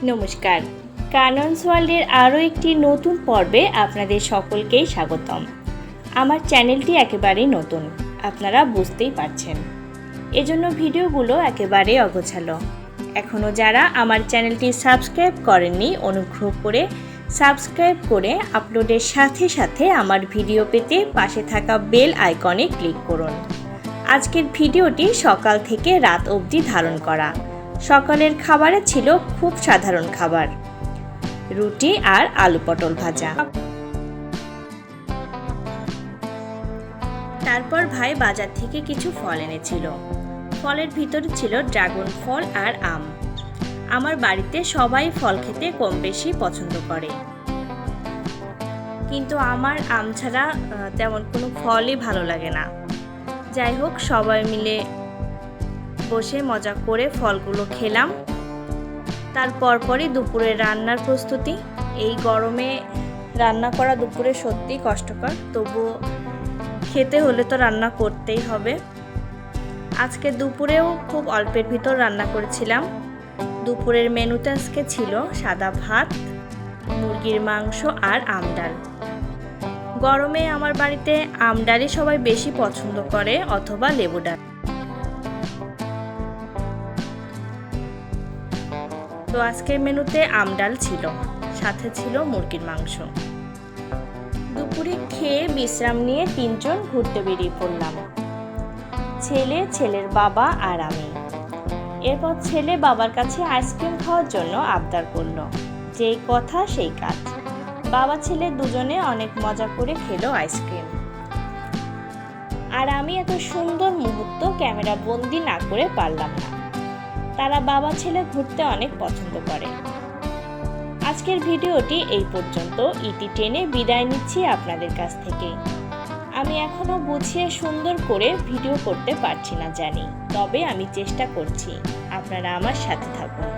নমস্কার, কানন্স ওয়ার্ল্ডের আরও একটি নতুন পর্বে আপনাদের সকলকেই স্বাগতম। আমার চ্যানেলটি একেবারেই নতুন, আপনারা বুঝতেই পারছেন। এজন্য ভিডিওগুলো একেবারে অগোছালো। এখনও যারা আমার চ্যানেলটি সাবস্ক্রাইব করেননি, অনুগ্রহ করে সাবস্ক্রাইব করে আপলোডের সাথে সাথে আমার ভিডিও পেতে পাশে থাকা বেল আইকনে ক্লিক করুন। আজকের ভিডিওটি সকাল থেকে রাত অবধি ধারণ করা। সকালের খাবারে ছিল খুব সাধারণ খাবার, রুটি আর আলু পটল ভাজা। তারপর ভাই বাজার থেকে কিছু ফল এনেছিল। ফলের ভিতরে ছিল ড্রাগন ফল আর আম। আমার বাড়িতে সবাই ফল খেতে কম বেশি পছন্দ করে, কিন্তু আমার আম ছাড়া তেমন কোনো ফলই ভালো লাগে না। যাই হোক, সবাই মিলে বসে মজা করে ফলগুলো খেলাম। তারপর পরই দুপুরে রান্নার প্রস্তুতি। এই গরমে রান্না করা দুপুরে সত্যি কষ্টকর, তবুও খেতে হলে তো রান্না করতেই হবে। আজকে দুপুরেও খুব অল্পের ভিতর রান্না করেছিলাম। দুপুরের মেনুতে আজকে ছিল সাদা ভাত, মুরগির মাংস আর আম ডাল। গরমে আমার বাড়িতে আম ডালই সবাই বেশি পছন্দ করে, অথবা লেবু ডাল। তো আজকের মেনুতে আম ডাল ছিল, সাথে ছিল মুরগির মাংস। দুপুরে খেয়ে বিশ্রাম নিয়ে তিনজন ঘুরতে বেরিয়ে পড়লাম, ছেলে, ছেলের বাবা আর আমি। এরপর ছেলে বাবার কাছে আইসক্রিম খাওয়ার জন্য আবদার করলো। যেই কথা সেই কাজ, বাবা ছেলে দুজনে অনেক মজা করে খেলো আইসক্রিম। আর আমি এত সুন্দর মুহূর্ত ক্যামেরা বন্দি না করে পারলাম না। তারা বাবা ছেলে ঘুরতে অনেক পছন্দ করে। আজকের ভিডিওটি এই পর্যন্ত। ইতি টেনে বিদায় নিচ্ছি আপনাদের কাছ থেকে। আমি এখনো গুছিয়ে সুন্দর করে ভিডিও করতে পারছি না জানি, তবে আমি চেষ্টা করছি। আপনারা আমার সাথে থাকুন।